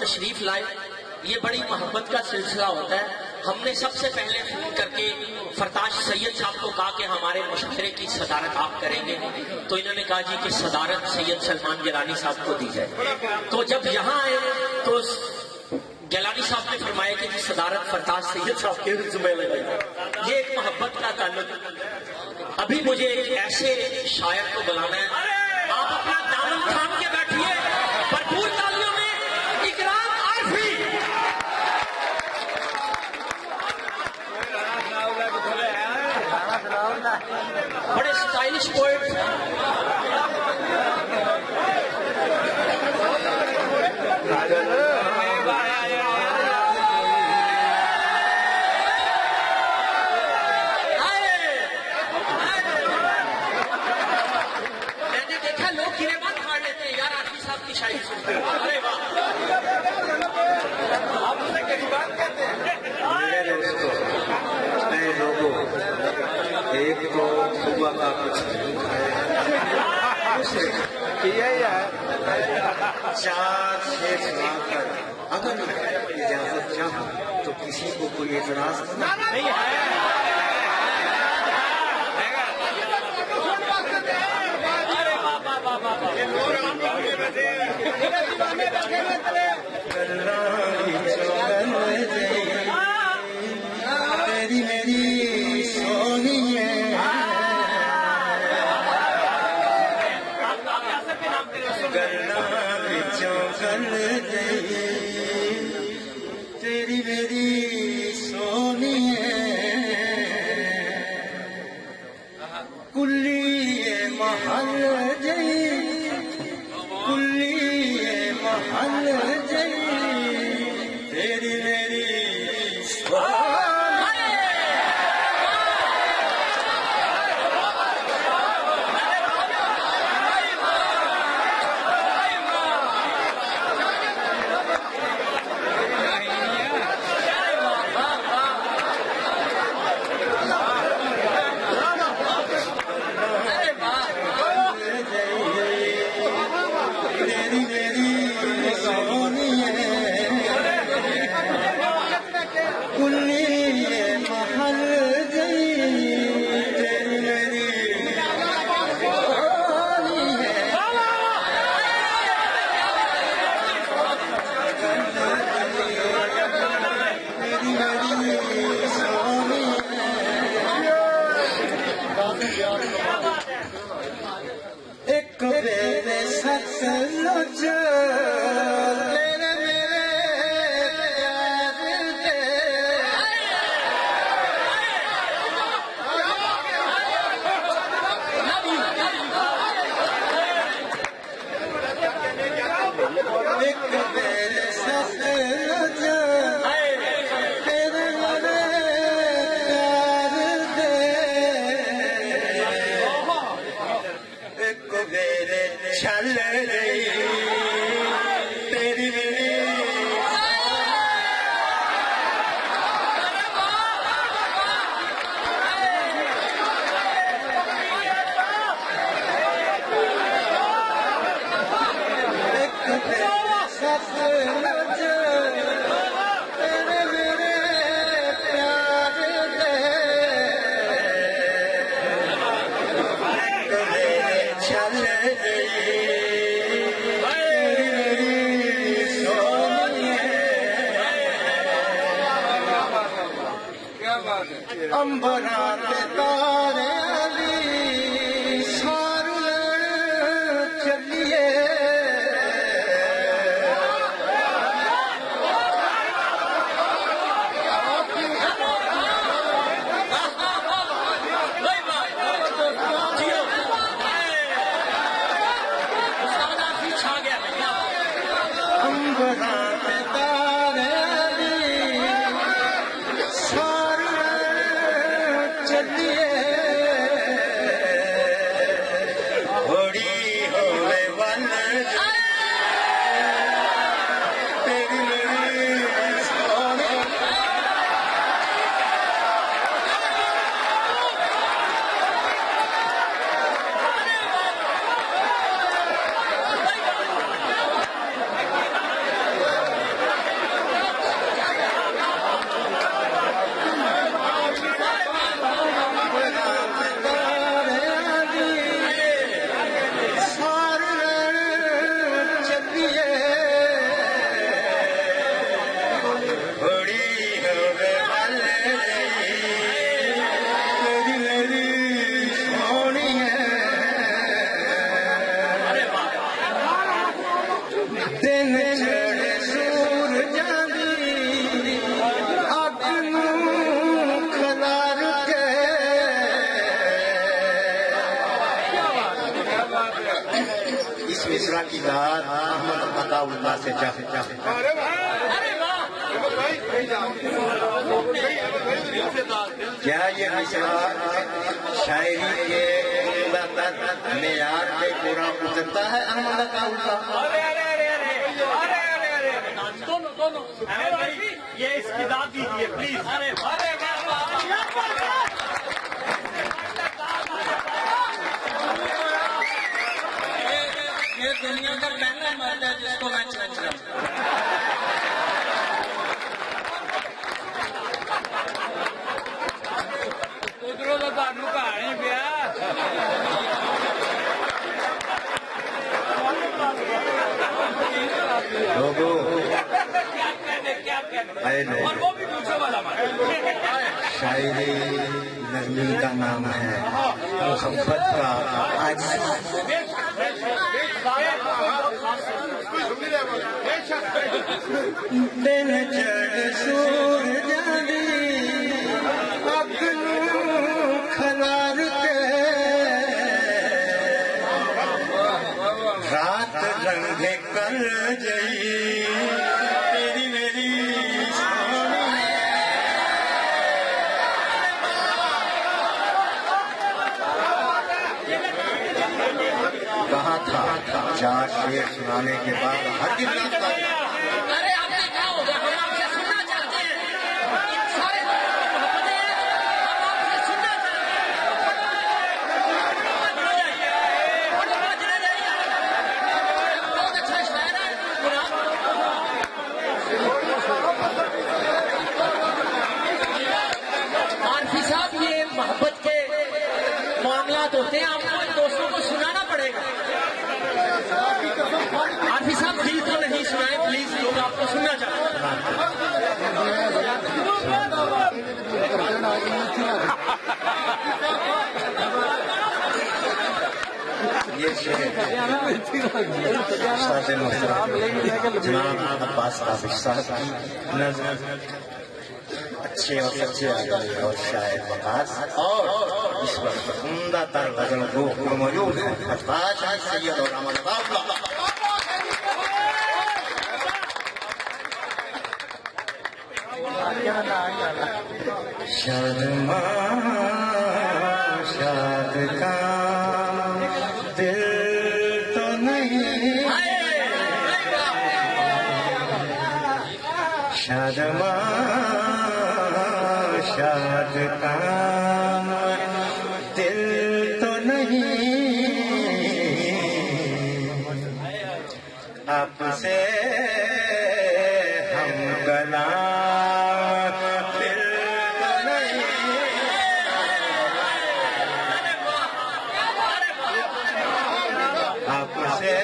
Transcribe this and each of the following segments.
तशरीफ लाए। ये बड़ी मोहब्बत का सिलसिला होता है। हमने सबसे पहले फोन करके फरताश सैयद साहब को कहा कि हमारे मुशायरे की सदारत आप करेंगे, तो इन्होंने कहा जी कि सदारत सैयद सलमान गिलानी साहब को दी जाए। तो जब यहाँ आए तो गिलानी साहब ने फरमाया कि जी सदारत फरताश सैयद साहब के जुम्मे लगाई। ये एक मोहब्बत का ताल्लुक। अभी मुझे एक ऐसे शायर को बुलाना है, आप अपना दामन थाम के बैठिए, भरपूर तालियों में इकराम आरफी। बड़े स्टाइलिश पोएट मैंने देखा लोग गिरेबान फाड़ लेते हैं यार आरफी साहब की शायरी सुनते हैं। अरे वाह, आप उसे गिरेबान कहते हैं। एक तो सुबह का कुछ नहीं खाया, किया है 4-6 सुनाकर अगर इजाजत चाहूं तो किसी को कोई एतराज नहीं है। तेरी मेरी सोनी है, तेरी मेरी सोनी है, कुल्ली महल जई, कुल्ली महल जई, तेरी मेरी एक बेरे सचमुच तेरे मेरे प्यार दे, एक बेरे सचमुच तेरे मेरे प्यार दे, इस मिसरा की दाद अहमद अताउल्लाह से चाहे अरे वाह, क्या ये मिसरा शायरी के मेयार पे पूरा उतरता है अहमद अताउल्लाह? दोनों ये इसकी दाद दीजिए प्लीज। अरे ये दुनिया का पहला मर्द है जिसको मैं चुन रहा हूं। उधरों तो बानू कहानी पिया लोगों और वो भी दूसरे वाला शायरी नज़मी का नाम है मोहब्बत का आज दिन चढ़ सूरज दी अखनू खलार के रात रंगे कर जई तेरी मेरी कहा था 4 शेर सुनाने के बाद हर दिन अरे आपने क्या हो गया? हम आपसे सुनना चाहते हैं। इन सारे लोगों को मोहब्बत है, हम आपसे सुनना चाहते हैं। बहुत अच्छा शायर है आरफी साहब, ये मोहब्बत के मामलात होते हैं, आपको इन दोस्तों को सुनाना पड़ेगा। आरफी साहब दिल तो नहीं सुनाए प्लीज, लोग आपको सुनना चाहते हैं। ये शेर जनाब अब्बास हाफिज साहब की नज़र अच्छे और सच्चे आदमी और शायर वकास और इस वक्त उम्दा तर गजल को मौजूद है अब्बास सैयद और अहमद अताउल्लाह। शर्मा शाद का दिल तो नहीं, शर्मा शाद का दिल तो नहीं, आपसे हम गला आपसे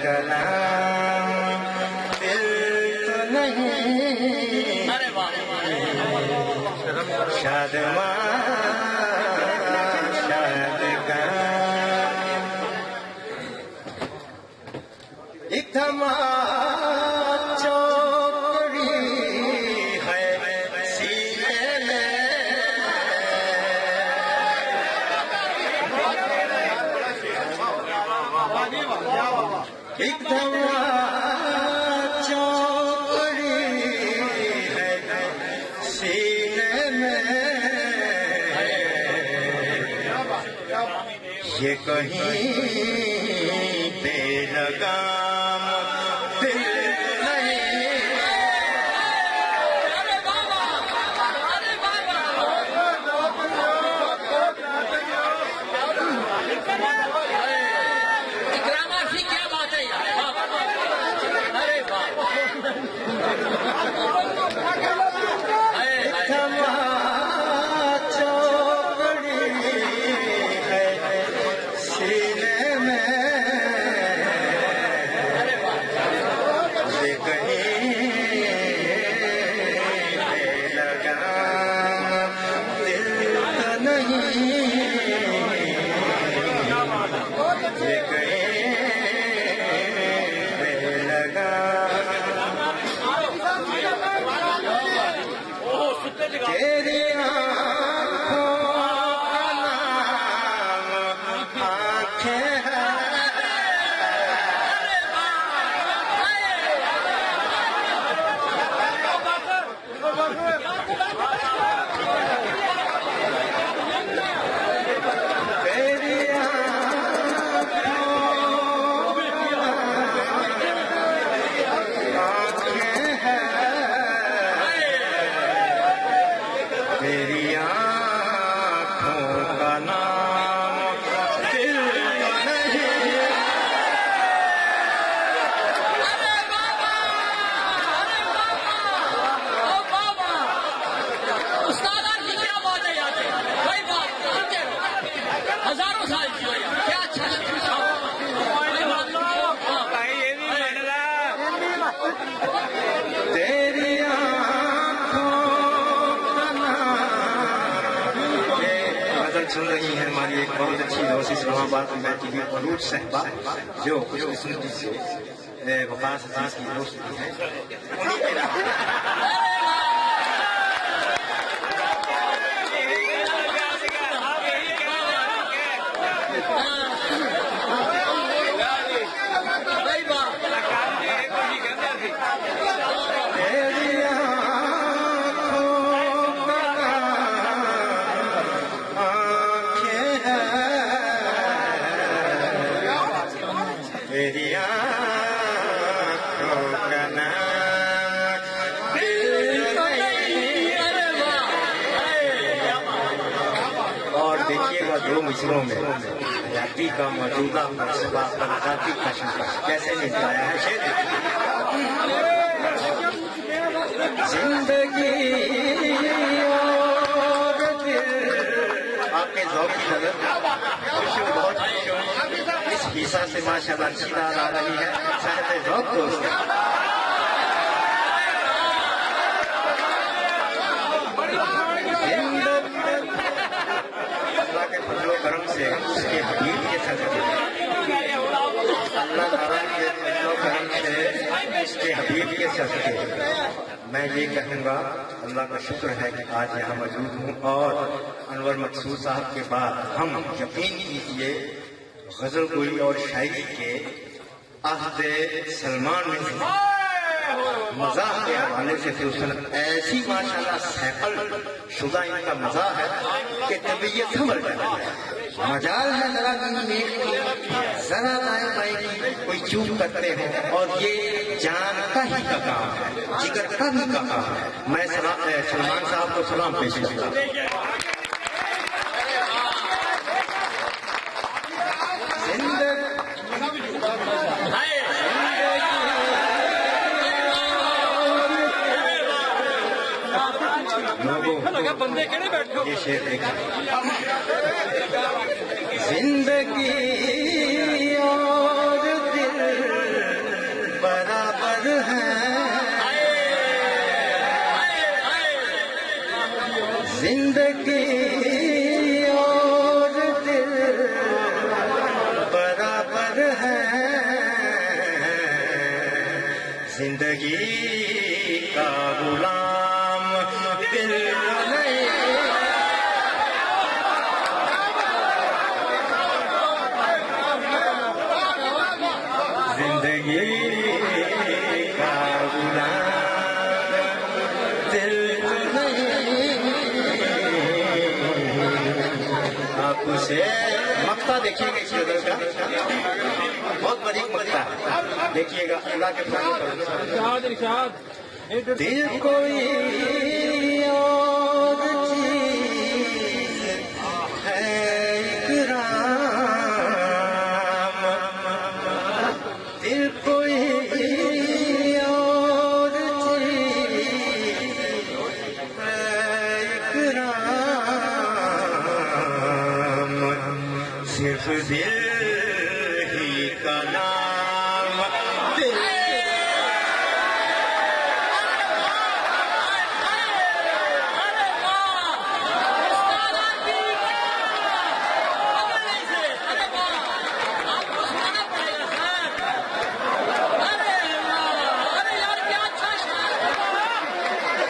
कलाम दिल तो नहीं। अरे वाह, शादमा शादगा एक चौकड़ी है सीने में, एक चौकड़ी है सीने में, ये कहीं बेलगाम दिल नहीं। इकराम आरफी, क्या बात है यार। अरे वाह, चौकड़ी है सीने में, तेरी आँखों का नाम दिल नहीं। अरे बाबा, अरे बाबा, ओ बाबा, उस्ताद जी क्या बात है यार, वही बात सुनते रहो, हजारों साल की हो यार, क्या अच्छा तेरी आँखों का नाम। ये गजल सुन रही है हमारी एक बहुत अच्छी दोस्त इस्लामाबाद में बैठी हुई फरूज साहिबा, जो खुशकिस्मती से वकास अजीज की दोस्त भी है। उन्हीं के नाम तेरी आँखों का नाम दिल नहीं। और देखिएगा दो मिसरों में जाति का मौजूदा फलसफा जाति का शिल्पा कैसे निपटाया है। शेर जिंदगी और दिल, आपके ज़ौक़ की नजर बहुत इस हिस्सा से माशाल्लाह अच्छी बात आ रही है। साहिब ज़ौक़ दोस्त अल्लाह के फजलो करम से उसके हबीब के सदक़े, अल्लाह ताला के फजलो करम से उसके हबीब के सदक़े मैं ये कहूँगा अल्लाह का शुक्र है कि आज यहाँ मौजूद हूँ। और अनवर मकसूद साहब के बाद हम यकीन कीजिए गजल गोई और शायरी के अहद सलमान में मज़ाह के हवाले से फिर ऐसी माशाल्लाह सैकल शुदा इनका मज़ा है कि तबीयत संभल जाती है। मजाल है जरा जरा दाएं बाएं की कोई चूक करते हो और ये जान का ही का काम है, जिगर का भी का काम है। मैं सलमान साहब को सलाम पेश करता हूँ। बंदे केड़े बैठो ये शेर देखिए, जिंदगी और दिल बराबर है, जिंदगी और दिल बराबर है, जिंदगी का गुलाम दिल नहीं। जिंदगी का गुलाम दिल नहीं। आप उसे मक्ता देखिएगा इस गजल का, बहुत बड़ी मक्ता है। देखिएगा अल्लाह के दिल कोई और चीज है इकराम, दिल कोई और चीज है इकराम, सिर्फ दिल ही का नाम दिल।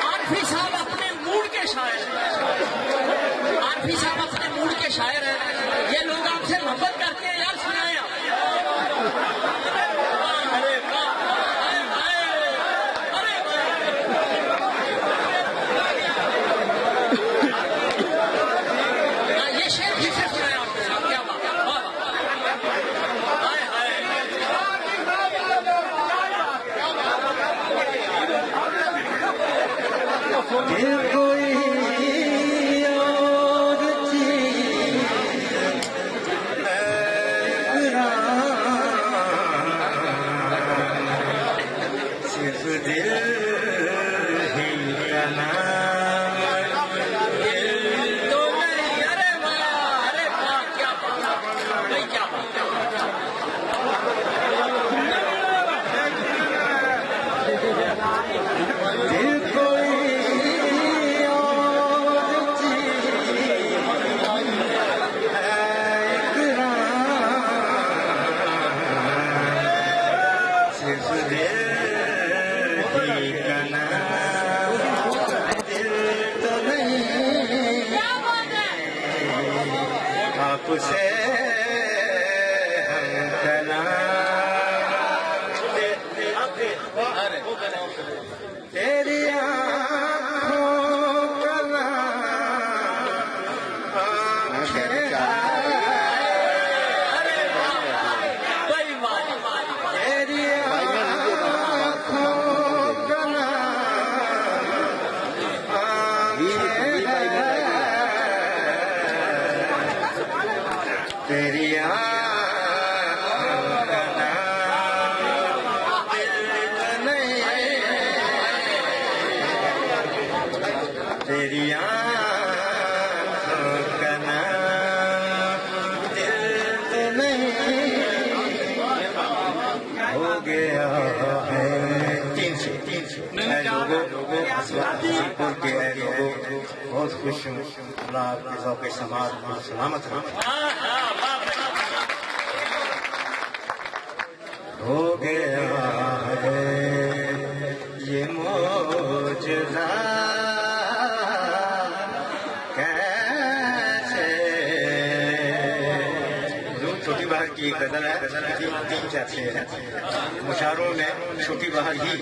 आरफी साहब अपने मूड के शायर हैं, ये लोग आपसे मोहब्बत करते हैं यार, सुनाए आप। अरे वाह, ये शेर फिर से सुनाए आपको, क्या बात है, वाह दिल कोई से तेरी आँखों का नाम तेरी आँखों का नाम तेरी तेरी आँखों का नाम दिल तो नहीं हो गया है। तीन से लोगों हसीपुर के लोगों बहुत खुश हूँ। अल्लाह आपके ज़ौक़ समात में सलामत हो गया है ये मौजज़ा छोटी बहार की एक गजल है। तीन चार शेर है। मुशारों में छोटी बहार ही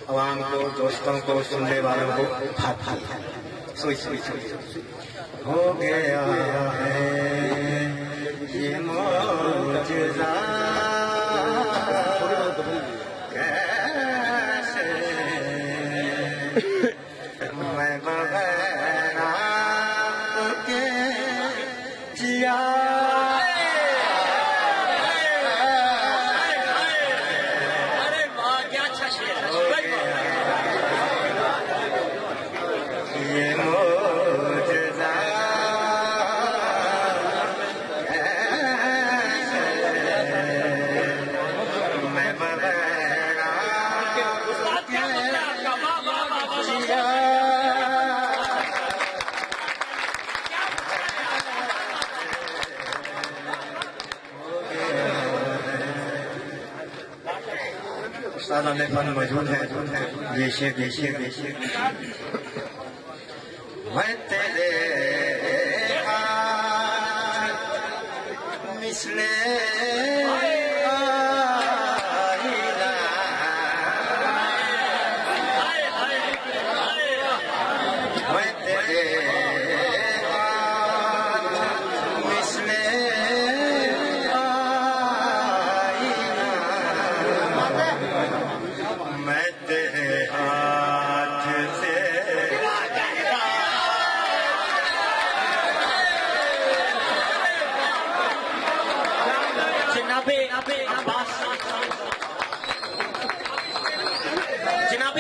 अवाम को, दोस्तों को, सुनने वालों को भाती है। सोई हो गया है ये मौजज़ा कैसे मैं बगैर आपके जिया सादा में फन मौजूद है। देशे मैं तेरे मिसले मैं तेरे मिसले मैं तेरे हाथ से जनाबे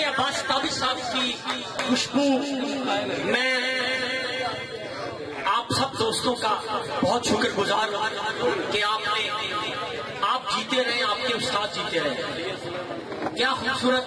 अब्बास ताबिश साहब की खुशबू मैं आप सब दोस्तों का बहुत शुक्रगुजार हूं कि आप जीते रहे, आपके उस्ताद जीते रहे। क्या खूबसूरत